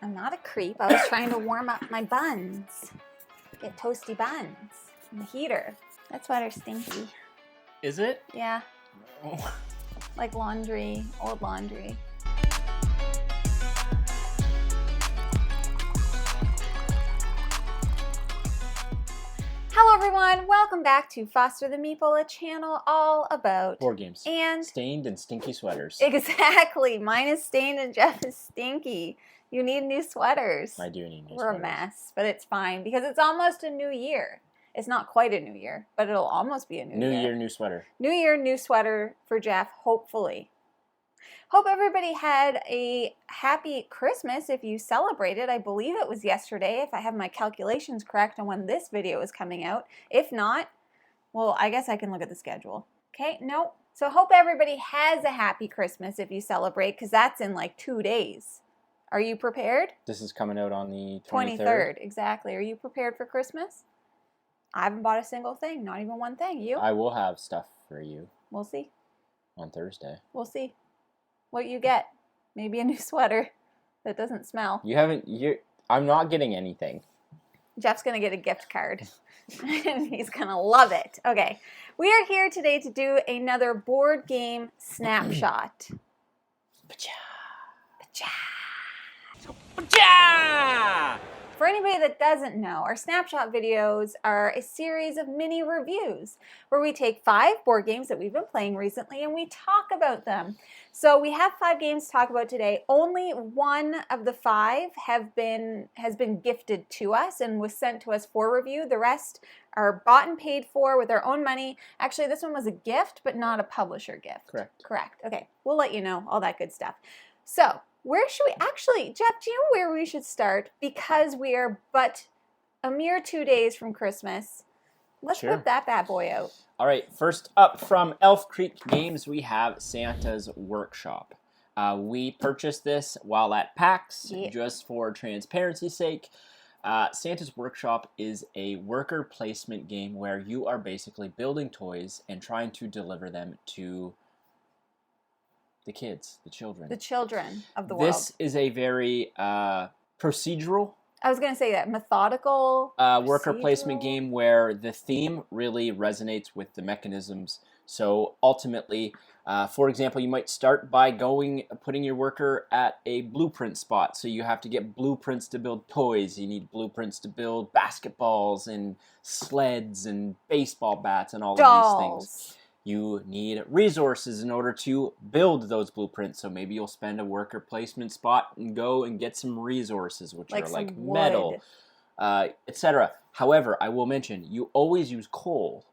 I'm not a creep. I was trying to warm up my buns. Get toasty buns in the heater. That sweater's stinky. Is it? Yeah. Like laundry, old laundry. Hello everyone, welcome back to Foster the Meeple, a channel all about board games. And stained and stinky sweaters. Exactly. Mine is stained and Jeff is stinky. You need new sweaters. I do need new We're sweaters. a mess, but it's fine because it's almost a new year. It's not quite a new year, but it'll almost be a new year. New year, new sweater. New year, new sweater for Jeff, hopefully. Hope everybody had a happy Christmas if you celebrated. I believe it was yesterday, if I have my calculations correct on when this video is coming out. If not, well, I guess I can look at the schedule. Okay, no. So hope everybody has a happy Christmas if you celebrate, because that's in like 2 days. Are you prepared? This is coming out on the 23rd, exactly. Are you prepared for Christmas? I haven't bought a single thing, not even one thing. You? I will have stuff for you. We'll see. On Thursday. We'll see what you get. Maybe a new sweater that doesn't smell. I'm not getting anything. Jeff's going to get a gift card. And he's going to love it. Okay. We are here today to do another board game snapshot. For anybody that doesn't know, our snapshot videos are a series of mini reviews where we take 5 board games that we've been playing recently and we talk about them. So we have 5 games to talk about today. Only one of the 5 has been gifted to us and was sent to us for review. The rest are bought and paid for with our own money. Actually, this one was a gift, but not a publisher gift. Correct. Okay, we'll let you know all that good stuff. So, where should we actually, Jeff, do you know where we should start? Because we are but a mere 2 days from Christmas. Let's whip that bad boy out. All right, first up from Elf Creek Games, we have Santa's Workshop. We purchased this while at PAX, just for transparency's sake. Santa's Workshop is a worker placement game where you are basically building toys and trying to deliver them to the kids, the children. The children of the world. This is a very procedural. I was going to say that. Methodical. Worker placement game where the theme really resonates with the mechanisms. So ultimately, for example, you might start by putting your worker at a blueprint spot. So you have to get blueprints to build toys. You need blueprints to build basketballs and sleds and baseball bats and all of these things. You need resources in order to build those blueprints. So maybe you'll spend a worker placement spot and go and get some resources, which are like metal, etc. However, I will mention, you always use coal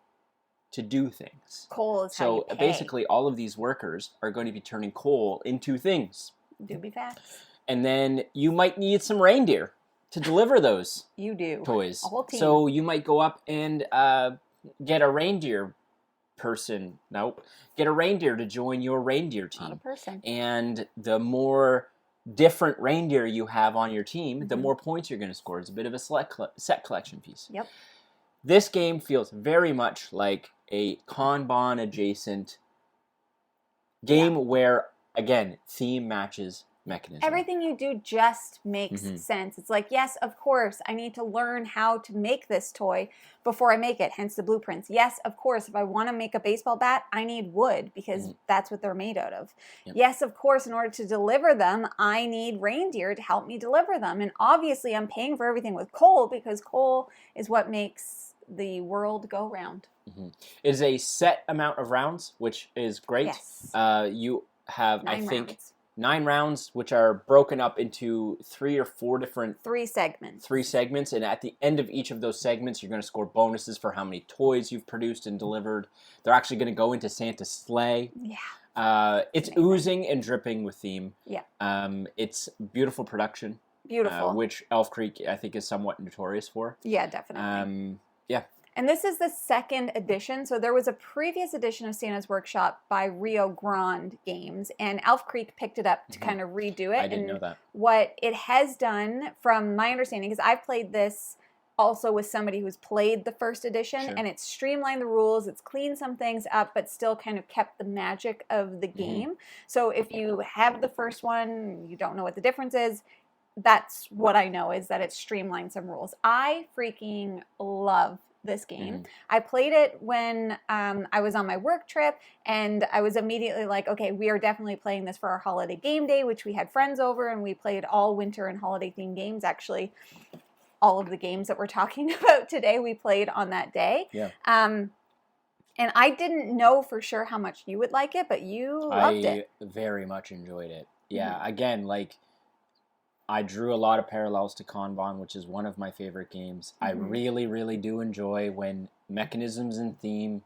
to do things. Coal is how you pay. Basically, all of these workers are going to be turning coal into things. Do be fast. And then you might need some reindeer to deliver those toys. A whole team. So you might go up and get a reindeer person. Get a reindeer to join your reindeer team. Not a person. And the more different reindeer you have on your team, the more points you're going to score. It's a bit of a set collection piece. Yep. This game feels very much like a Kanban adjacent game where, again, theme matches mechanism. Everything you do just makes sense. It's like, yes, of course, I need to learn how to make this toy before I make it, hence the blueprints. Yes, of course, if I want to make a baseball bat, I need wood because that's what they're made out of. Yep. Yes, of course, in order to deliver them, I need reindeer to help me deliver them. And obviously, I'm paying for everything with coal because coal is what makes the world go round. It is a set amount of rounds, which is great. Yes. You have, 9 rounds. 9 rounds, which are broken up into 3 or 4 different... 3 segments. 3 segments, and at the end of each of those segments, you're going to score bonuses for how many toys you've produced and delivered. They're actually going to go into Santa's sleigh. Yeah. It's oozing and dripping with theme. Yeah. It's beautiful production. Beautiful. Which Elf Creek, I think, is somewhat notorious for. Yeah, definitely. Yeah. And this is the 2nd edition. So there was a previous edition of Santa's Workshop by Rio Grande Games, and Elf Creek picked it up to kind of redo it. I didn't know that. What it has done, from my understanding, because I've played this also with somebody who's played the 1st edition, and it's streamlined the rules, it's cleaned some things up, but still kind of kept the magic of the game. So if you have the first one, you don't know what the difference is, that's what I know, is that it streamlined some rules. I freaking love this game. I played it when I was on my work trip, and I was immediately like, okay, we are definitely playing this for our holiday game day, which we had friends over, and we played all winter and holiday themed games. Actually, all of the games that we're talking about today, we played on that day. Yeah. And I didn't know for sure how much you would like it, but you loved it. I very much enjoyed it. Yeah, again, like, I drew a lot of parallels to Kanban, which is one of my favorite games. I really, really do enjoy when mechanisms and theme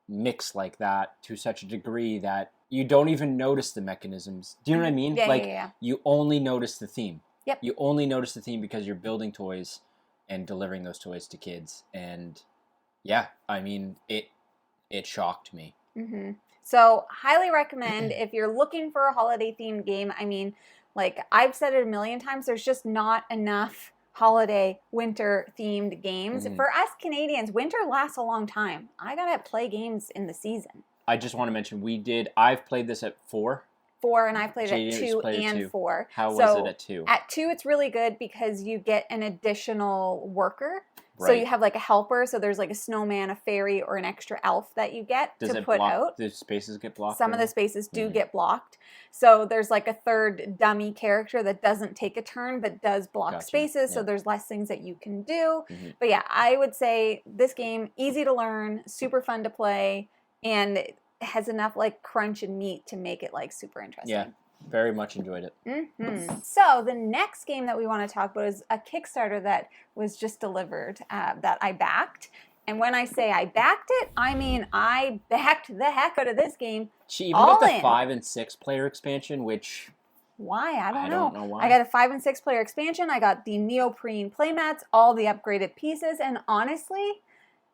mix like that to such a degree that you don't even notice the mechanisms. Do you know what I mean? Yeah, like, yeah. You only notice the theme. Yep. You only notice the theme because you're building toys and delivering those toys to kids. And yeah, I mean, it shocked me. So highly recommend if you're looking for a holiday themed game. I mean, like I've said it a million times, there's just not enough holiday winter themed games. For us Canadians, winter lasts a long time. I gotta play games in the season. I just want to mention, I've played this at 4. 4, and I've played at 2 and 4. How was it at 2? At 2, it's really good because you get an additional worker. Right. So you have like a helper. So there's like a snowman, a fairy, or an extra elf that you get to put out. Do spaces get blocked? Some of the spaces do get blocked. So there's like a third dummy character that doesn't take a turn but does block spaces. So there's less things that you can do. But yeah, I would say this game, easy to learn, super fun to play, and it has enough like crunch and meat to make it like super interesting. Yeah. Very much enjoyed it. So the next game that we want to talk about is a Kickstarter that was just delivered that I backed. And when I say I backed it, I mean I backed the heck out of this game. She even got the 5 and 6 player expansion, which... Why? I don't know why. I got a 5 and 6 player expansion. I got the neoprene playmats, all the upgraded pieces, and honestly,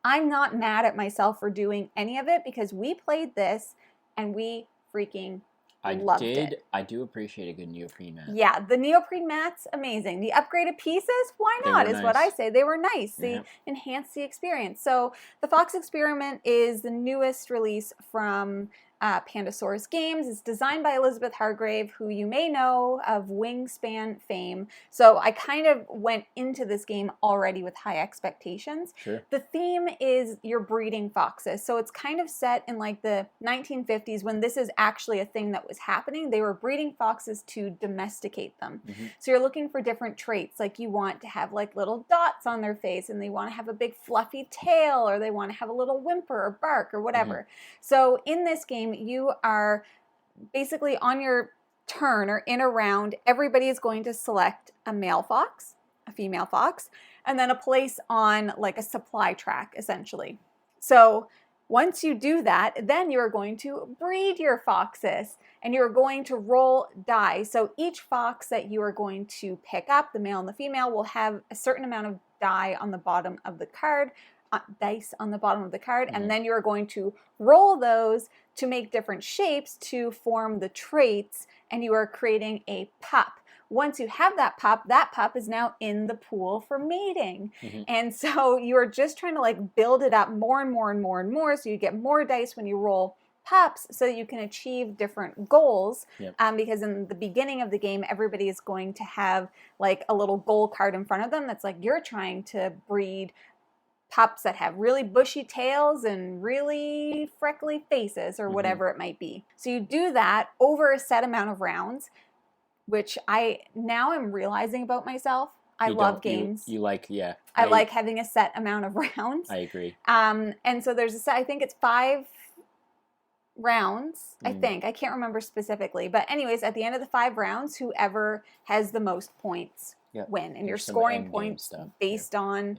I'm not mad at myself for doing any of it because we played this and we freaking loved it. I do appreciate a good neoprene mat. Yeah, the neoprene mats, amazing. The upgraded pieces, why not, is what I say. They were nice. They enhanced the experience. So the Fox Experiment is the newest release from Pandasaurus Games. It's designed by Elizabeth Hargrave, who you may know of Wingspan fame. So I kind of went into this game already with high expectations. Sure. The theme is you're breeding foxes. So it's kind of set in like the 1950s when this is actually a thing that was happening. They were breeding foxes to domesticate them. So you're looking for different traits. Like you want to have like little dots on their face, and they want to have a big fluffy tail, or they want to have a little whimper or bark or whatever. So in this game, you are basically on your turn or in a round, everybody is going to select a male fox, a female fox, and then a place on like a supply track, essentially. So once you do that, then you're going to breed your foxes, and you're going to roll die. So each fox that you are going to pick up, the male and the female, will have a certain amount of die on the bottom of the card, dice on the bottom of the card, and then you're going to roll those to make different shapes to form the traits, and you are creating a pup. Once you have that pup is now in the pool for mating. And so you are just trying to like build it up more and more and more and more, so you get more dice when you roll pups so that you can achieve different goals. Because in the beginning of the game, everybody is going to have like a little goal card in front of them that's like, you're trying to breed pups that have really bushy tails and really freckly faces, or whatever it might be. So you do that over a set amount of rounds, which I now am realizing about myself. I love games. You like, I like having a set amount of rounds. I agree. And so there's a set, I think it's 5 rounds, I think. I can't remember specifically. But anyways, at the end of the 5 rounds, whoever has the most points win. And you're scoring points based on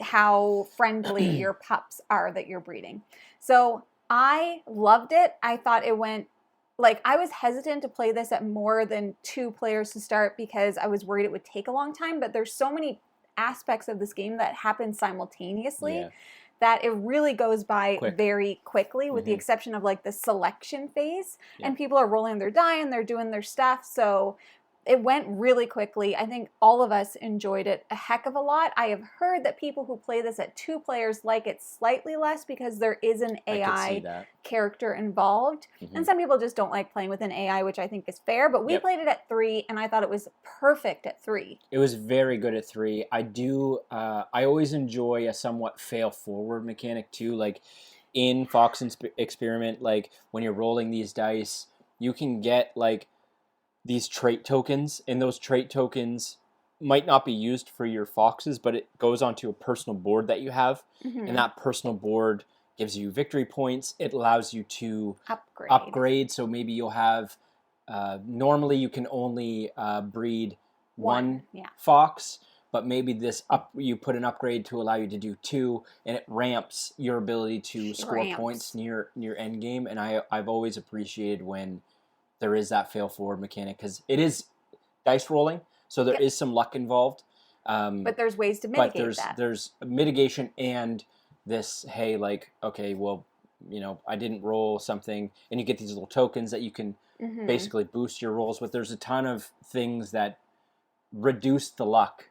how friendly your pups are that you're breeding. So I loved it. I thought it went, like, I was hesitant to play this at more than 2 players to start because I was worried it would take a long time, but there's so many aspects of this game that happen simultaneously that it really goes by very quickly, with the exception of like the selection phase, and people are rolling their die and they're doing their stuff. So It went really quickly. I think all of us enjoyed it a heck of a lot. I have heard that people who play this at 2 players like it slightly less because there is an AI character involved. And some people just don't like playing with an AI, which I think is fair. But we played it at 3, and I thought it was perfect at 3. It was very good at 3. I always enjoy a somewhat fail-forward mechanic too. Like in Fox Experiment, like when you're rolling these dice, you can get like these trait tokens, and those trait tokens might not be used for your foxes, but it goes onto a personal board that you have, and that personal board gives you victory points. It allows you to upgrade. So maybe you'll have, normally you can only breed one fox, but maybe you put an upgrade to allow you to do 2, and it ramps your ability to score points near end game. And I've always appreciated when there is that fail forward mechanic, because it is dice rolling, so there is some luck involved. But there's ways to mitigate that. There's mitigation and this, hey, like, okay, well, you know, I didn't roll something, and you get these little tokens that you can basically boost your rolls with. There's a ton of things that reduce the luck,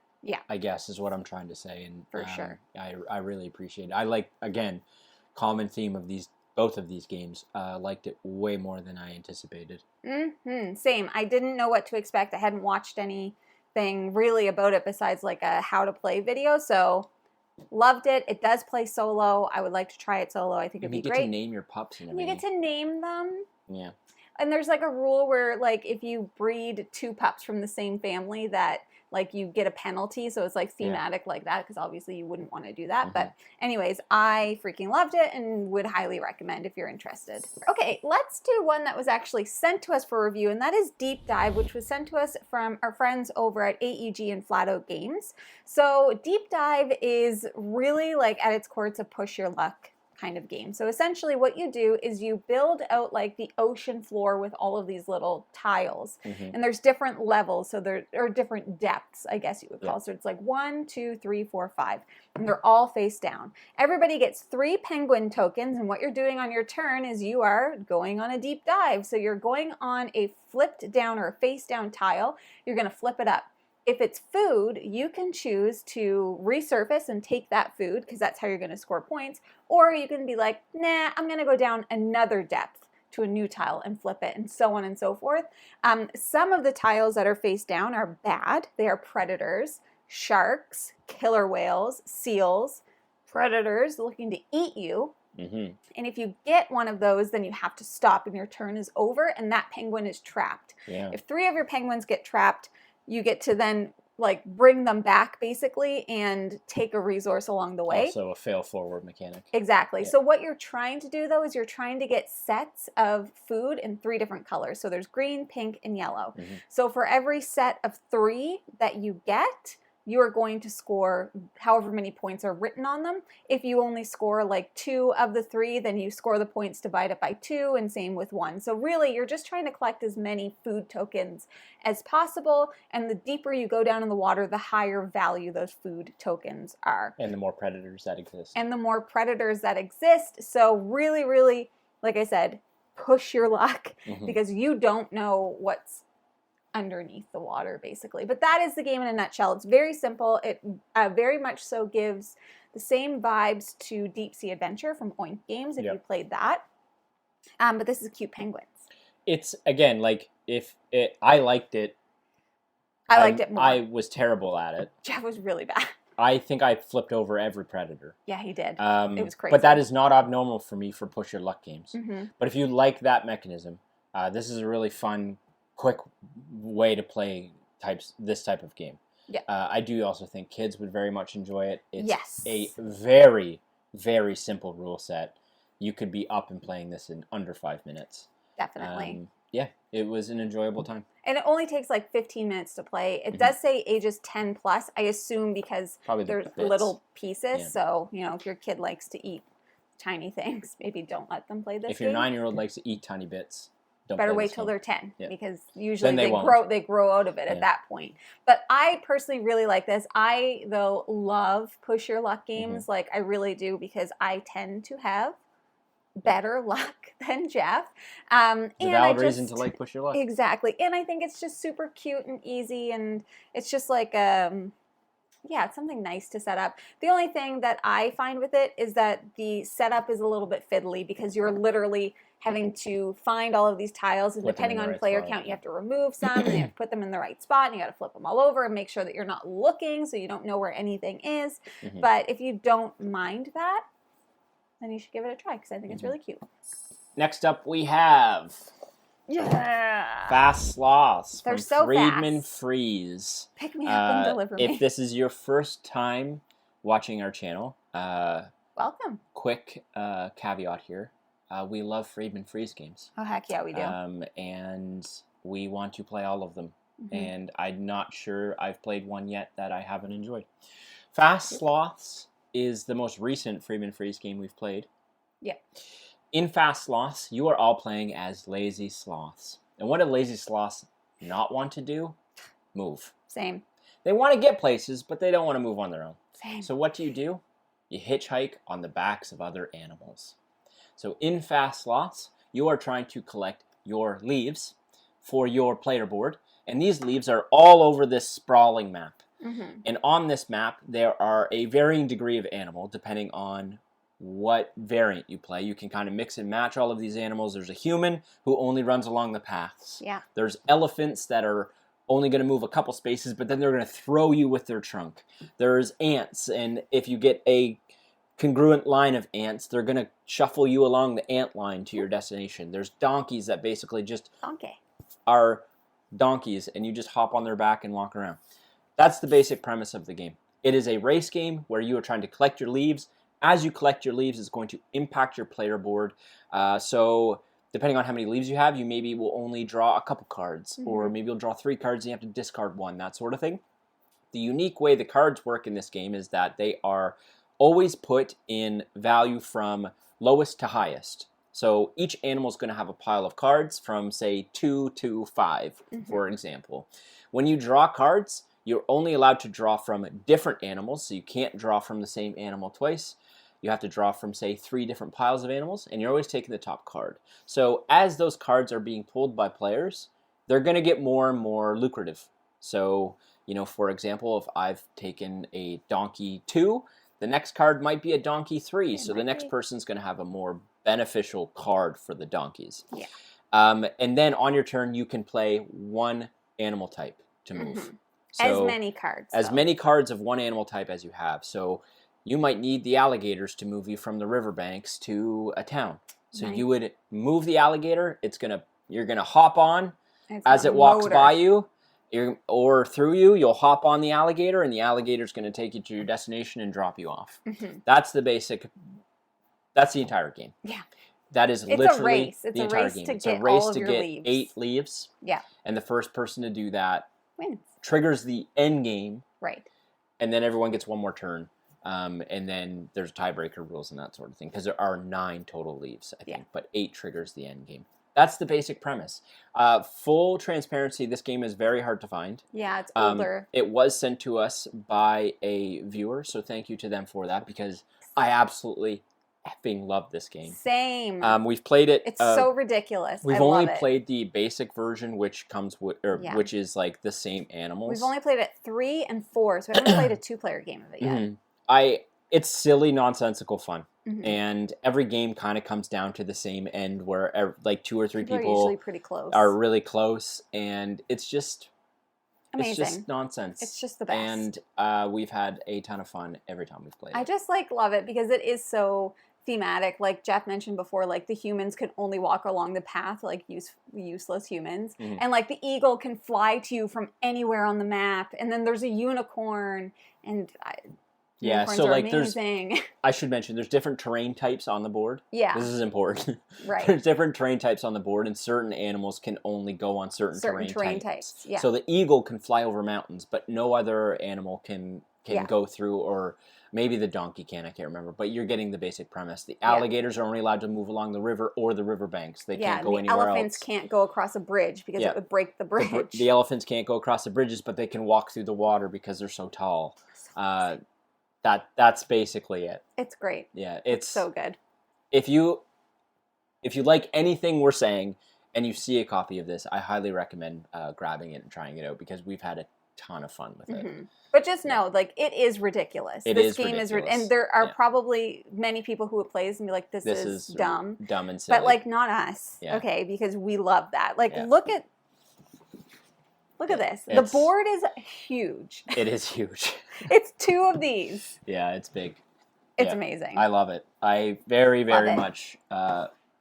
I guess, is what I'm trying to say. And for sure. I really appreciate it. I like, again, common theme of both of these games. Liked it way more than I anticipated. Same. I didn't know what to expect. I hadn't watched anything really about it besides like a how to play video. So loved it. It does play solo. I would like to try it solo. I think it'd be great. You get to name your pups and everything. You get to name them. Yeah. And there's like a rule where like if you breed 2 pups from the same family that like you get a penalty. So it's like thematic like that, because obviously you wouldn't want to do that. But anyways, I freaking loved it and would highly recommend if you're interested. Okay, let's do one that was actually sent to us for review, and that is Deep Dive, which was sent to us from our friends over at AEG and Flatout Games. So Deep Dive is really like at its core, it's a push your luck kind of game. So essentially what you do is you build out like the ocean floor with all of these little tiles, and there's different levels, so there are different depths, I guess you would call. So it's like 1, 2, 3, 4, 5, and they're all face down. Everybody gets 3 penguin tokens, and what you're doing on your turn is you are going on a deep dive. So you're going on a flipped down or a face down tile. You're going to flip it up. If it's food, you can choose to resurface and take that food, because that's how you're going to score points. Or you can be like, nah, I'm going to go down another depth to a new tile and flip it, and so on and so forth. Some of the tiles that are face down are bad. They are predators, sharks, killer whales, seals, predators looking to eat you. And if you get one of those, then you have to stop and your turn is over, and that penguin is trapped. If 3 of your penguins get trapped, you get to then like bring them back basically and take a resource along the way. Also a fail forward mechanic. Exactly. So what you're trying to do though is you're trying to get sets of food in 3 different colors. So there's green, pink, and yellow. So for every set of 3 that you get, you are going to score however many points are written on them. If you only score like 2 of the 3, then you score the points divided by 2, and same with 1. So really, you're just trying to collect as many food tokens as possible, and the deeper you go down in the water, the higher value those food tokens are. And the more predators that exist. And the more predators that exist. So really, really, like I said, push your luck, because you don't know what's underneath the water basically. But that is the game in a nutshell. It's very simple. It very much so gives the same vibes to Deep Sea Adventure from Oink Games if you played that. But this is cute penguins. It's again like I liked it. I liked it more. I was terrible at it. Jeff was really bad. I think I flipped over every predator. Yeah, he did. It was crazy. But that is not abnormal for me for push your luck games. But if you like that mechanism, this is a really fun, quick way to play this type of game. I do also think kids would very much enjoy it. It's a very, very simple rule set. You could be up and playing this in under 5 minutes. Definitely. It was an enjoyable time. And it only takes like 15 minutes to play. It does say ages 10 plus, I assume, because there's little pieces. So, you know, if your kid likes to eat tiny things, maybe don't let them play this game. If your 9-year-old likes to eat tiny bits, better wait till they're 10, because usually they grow out of it at that point. But I personally really like this. I, though, love push your luck games. Like, I really do, because I tend to have better luck than Jeff. It's a valid reason to like push your luck. Exactly. And I think it's just super cute and easy, and it's just like yeah, it's something nice to set up. The only thing that I find with it is that the setup is a little bit fiddly because you're literally having to find all of these tiles, and depending on player count, you have to remove some, and you have to put them in the right spot, and you got to flip them all over and make sure that you're not looking so you don't know where anything is. But if you don't mind that, then you should give it a try because I think it's really cute. Next up, we have Fast Sloths They're from so Friedman fast. Freeze. Pick me up and deliver me. If this is your first time watching our channel, welcome. Quick caveat here. We love Friedman Freeze games. Oh, heck yeah, we do. And we want to play all of them. And I'm not sure I've played one yet that I haven't enjoyed. Fast Sloths is the most recent Friedman Freeze game we've played. Yeah. In Fast Sloths, you are all playing as lazy sloths. And what do lazy sloths not want to do? Move. Same. They want to get places, but they don't want to move on their own. Same. So what do? You hitchhike on the backs of other animals. So in Fast Sloths, you are trying to collect your leaves for your player board. And these leaves are all over this sprawling map. And on this map, there are a varying degree of animal, depending on what variant you play. You can kind of mix and match all of these animals. There's a human who only runs along the paths. Yeah. There's elephants that are only going to move a couple spaces, but then they're going to throw you with their trunk. There's ants, and if you get a congruent line of ants, they're going to shuffle you along the ant line to your destination. There's donkeys that basically just are donkeys, and you just hop on their back and walk around. That's the basic premise of the game. It is a race game where you are trying to collect your leaves. As you collect your leaves, it's going to impact your player board. So depending on how many leaves you have, you maybe will only draw a couple cards, or maybe you'll draw 3 cards and you have to discard 1, that sort of thing. The unique way the cards work in this game is that they are always put in value from lowest to highest. So each animal is going to have a pile of cards from, say, 2 to 5, for example. When you draw cards, you're only allowed to draw from different animals, so you can't draw from the same animal twice. You have to draw from, say, 3 different piles of animals, and you're always taking the top card. So as those cards are being pulled by players, they're going to get more and more lucrative. So, you know, for example, if I've taken a donkey 2, the next card might be a donkey 3, so the next person's going to have a more beneficial card for the donkeys. Yeah. And then on your turn, you can play 1 animal type to move. So, as many cards. As many cards of 1 animal type as you have. So you might need the alligators to move you from the riverbanks to a town. So you would move the alligator. You're gonna hop on as it walks by you, or through you. You'll hop on the alligator, and the alligator's gonna take you to your destination and drop you off. That's the basic. That's the entire game. Yeah. That is literally the entire race game. To it's a get race all of to your get leaves. 8 leaves. Yeah. And the first person to do that wins. Triggers the end game. Right. And then everyone gets 1 more turn. And then there's tiebreaker rules and that sort of thing, because there are 9 total leaves, I think, but 8 triggers the end game. That's the basic premise. Full transparency, this game is very hard to find. Yeah, it's older. It was sent to us by a viewer, so thank you to them for that, because I absolutely effing love this game. Same. We've played it. It's so ridiculous. We've only played the basic version, which comes with, which is like the same animals. We've only played it 3 and 4, so we haven't played a 2-player game of it yet. It's silly, nonsensical fun. And every game kind of comes down to the same end, where like 2 or 3 people are usually pretty close. Are really close, and it's just amazing. It's just nonsense. It's just the best. And we've had a ton of fun every time we've played it. I just love it because it is so thematic. Like Jeff mentioned before, like the humans can only walk along the path, like useless humans, and like the eagle can fly to you from anywhere on the map, and then there's a unicorn, and so like amazing. I should mention there's different terrain types on the board. Yeah, this is important. Right. There's different terrain types on the board, and certain animals can only go on certain terrain types. Yeah. So the eagle can fly over mountains, but no other animal can go through, or maybe the donkey can, I can't remember, but you're getting the basic premise. The alligators are only allowed to move along the river or the riverbanks. They can't go anywhere else. The elephants can't go across a bridge because it would break the bridge. The elephants can't go across the bridges, but they can walk through the water because they're so tall. That's basically it. It's great. Yeah, it's so good. If you if you like anything we're saying and you see a copy of this, I highly recommend grabbing it and trying it out because we've had a ton of fun with it. But just know, like, it is ridiculous. This game is ridiculous. And there are probably many people who would play this and be like, this is dumb. Dumb and silly. But, like, not us, okay? Because we love that. Like, look at this. The board is huge. It is huge. It's 2 of these. Yeah, it's big. It's amazing. I love it. I very, very much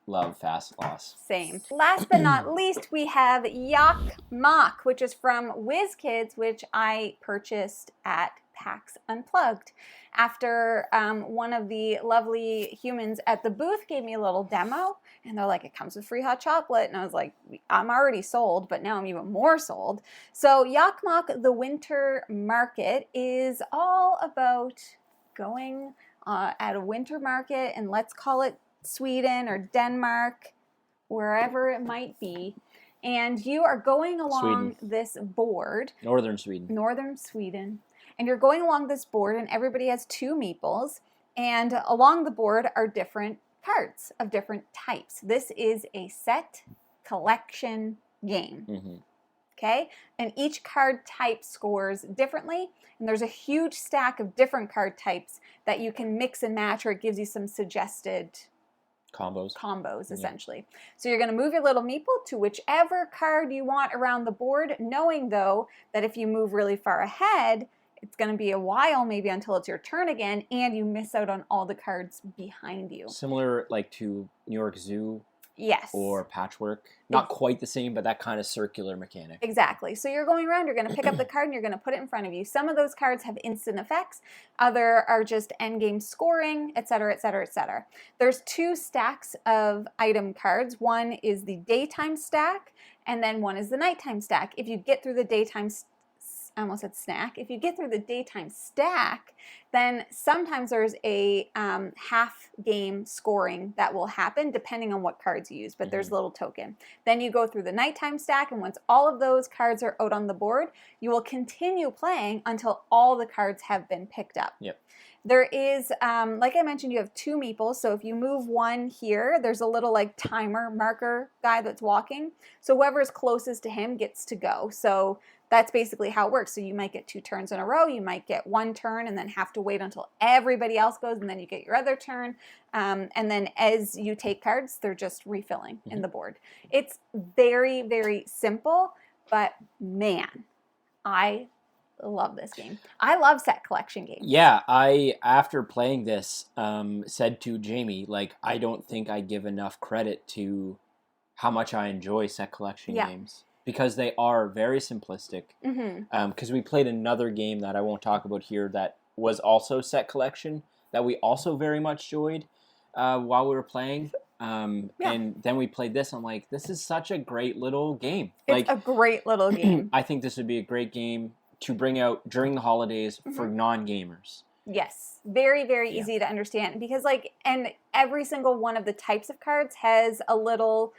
love Fast Loss. Same. Last but not least, we have Jokkmokk, which is from WizKids, which I purchased at PAX Unplugged. After one of the lovely humans at the booth gave me a little demo, and they're like, it comes with free hot chocolate. And I was like, I'm already sold, but now I'm even more sold. So Jokkmokk, the winter market, is all about going at a winter market, and let's call it Sweden or Denmark, wherever it might be, and you are going along this board. Northern Sweden, and you're going along this board, and everybody has 2 meeples, and along the board are different cards of different types. This is a set collection game. Okay, and each card type scores differently, and there's a huge stack of different card types that you can mix and match, or it gives you some suggested combos essentially. So you're going to move your little meeple to whichever card you want around the board, knowing though that if you move really far ahead, it's going to be a while maybe until it's your turn again, and you miss out on all the cards behind you. Similar like to New York Zoo. Yes. Or Patchwork. Not quite the same, but that kind of circular mechanic. Exactly. So you're going around, you're going to pick up the card, and you're going to put it in front of you. Some of those cards have instant effects. Other are just endgame scoring, etc., etc., etc. There's 2 stacks of item cards. One is the daytime stack, and then one is the nighttime stack. If you get through the daytime I almost said snack. If you get through the daytime stack, then sometimes there's a half game scoring that will happen depending on what cards you use, but there's a little token. Then you go through the nighttime stack, and once all of those cards are out on the board, you will continue playing until all the cards have been picked up. There is, like I mentioned, you have 2 meeples, so if you move one here, there's a little like timer marker guy that's walking, so whoever's closest to him gets to go. So that's basically how it works. So you might get 2 turns in a row, you might get 1 turn and then have to wait until everybody else goes, and then you get your other turn. And then as you take cards, they're just refilling in the board. It's very, very simple, but man, I love this game. I love set collection games. Yeah, I, after playing this, said to Jamie, like, I don't think I give enough credit to how much I enjoy set collection games. Because they are very simplistic. Because we played another game that I won't talk about here that was also set collection that we also very much enjoyed while we were playing. And then we played this. I'm like, this is such a great little game. It's a great little game. I think this would be a great game to bring out during the holidays for non-gamers. Yes, very, very easy to understand, because and every single one of the types of cards has a little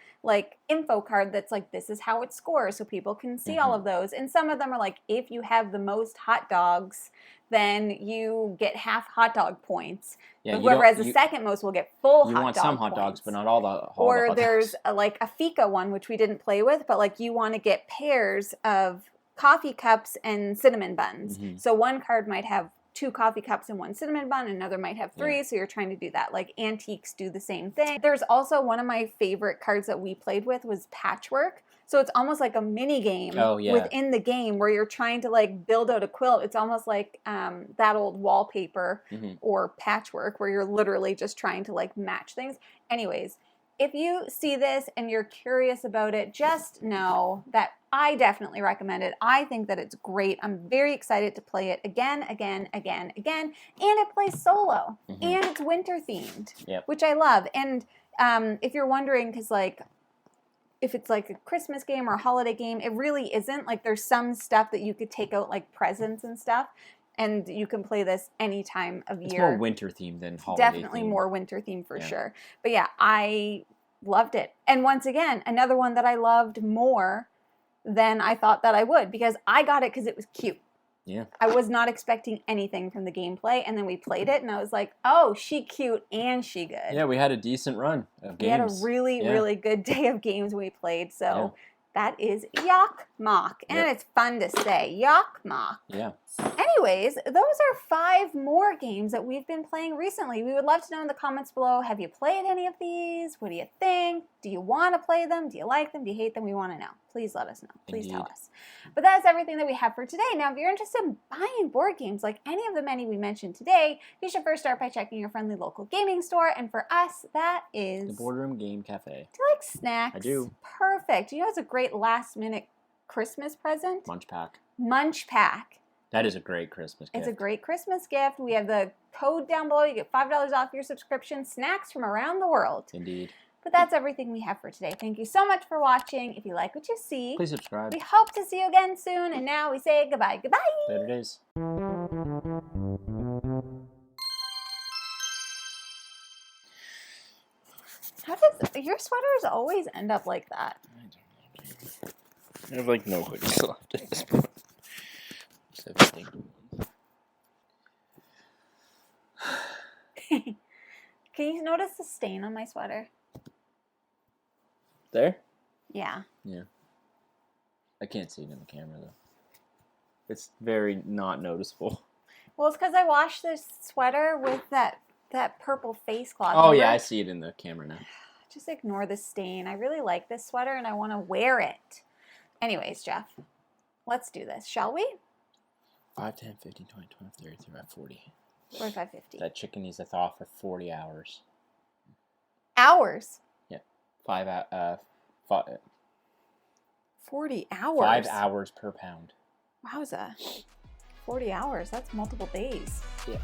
info card that's like, this is how it scores, so people can see all of those. And some of them are like, if you have the most hot dogs, then you get half hot dog points. But whoever has the second most will get full hot dog points. You want some hot dogs, but not all the hot dogs. Or there's a fika one, which we didn't play with, but you want to get pairs of coffee cups and cinnamon buns. So one card might have 2 coffee cups and 1 cinnamon bun, another might have 3, so you're trying to do that. Antiques do the same thing. There's also one of my favorite cards that we played with was Patchwork. So it's almost like a mini game within the game where you're trying to build out a quilt. It's almost like that old wallpaper or Patchwork, where you're literally just trying to match things. Anyways, if you see this and you're curious about it, just know that I definitely recommend it. I think that it's great. I'm very excited to play it again. And it plays solo. And it's winter themed, which I love. And if you're wondering, because if it's a Christmas game or a holiday game, it really isn't. There's some stuff that you could take out, presents and stuff. And you can play this any time of year. It's more winter themed than holiday Definitely more winter themed for sure. But yeah, I loved it. And once again, another one that I loved more than I thought that I would, because I got it because it was cute. Yeah. I was not expecting anything from the gameplay, and then we played it, and I was like, oh, she cute and she good. Yeah, we had a decent run of games. We had a really, really good day of games we played, so that is Jokkmokk, and it's fun to say, Jokkmokk. Yeah. Anyways, those are 5 more games that we've been playing recently. We would love to know in the comments below, have you played any of these? What do you think? Do you want to play them? Do you like them? Do you hate them? We want to know. Please let us know. Please tell us. But that is everything that we have for today. Now, if you're interested in buying board games like any of the many we mentioned today, you should first start by checking your friendly local gaming store. And for us, that is... The Boardroom Game Cafe. Do you like snacks? I do. Perfect. You know it's a great last-minute Christmas present? Munch Pack. Munch Pack. That is a great Christmas gift. It's a great Christmas gift. We have the code down below. You get $5 off your subscription. Snacks from around the world. Indeed. But that's everything we have for today. Thank you so much for watching. If you like what you see, please subscribe. We hope to see you again soon. And now we say goodbye. Goodbye. Later days. How does your sweaters always end up like that? I have like no hoodies left at this point. Can you notice the stain on my sweater? There? Yeah. Yeah. I can't see it in the camera though. It's very not noticeable. Well, it's because I washed this sweater with that purple face cloth. Oh yeah, I see it in the camera now. Just ignore the stain. I really like this sweater and I want to wear it. Anyways, Jeff, let's do this, shall we? 5, 10, 15, 20, 25, 30, 35, 40. 45, 50. That chicken needs to thaw for 40 hours. Hours? Yeah. 40 hours? 5 hours per pound. Wowza. 40 hours. That's multiple days. Yeah.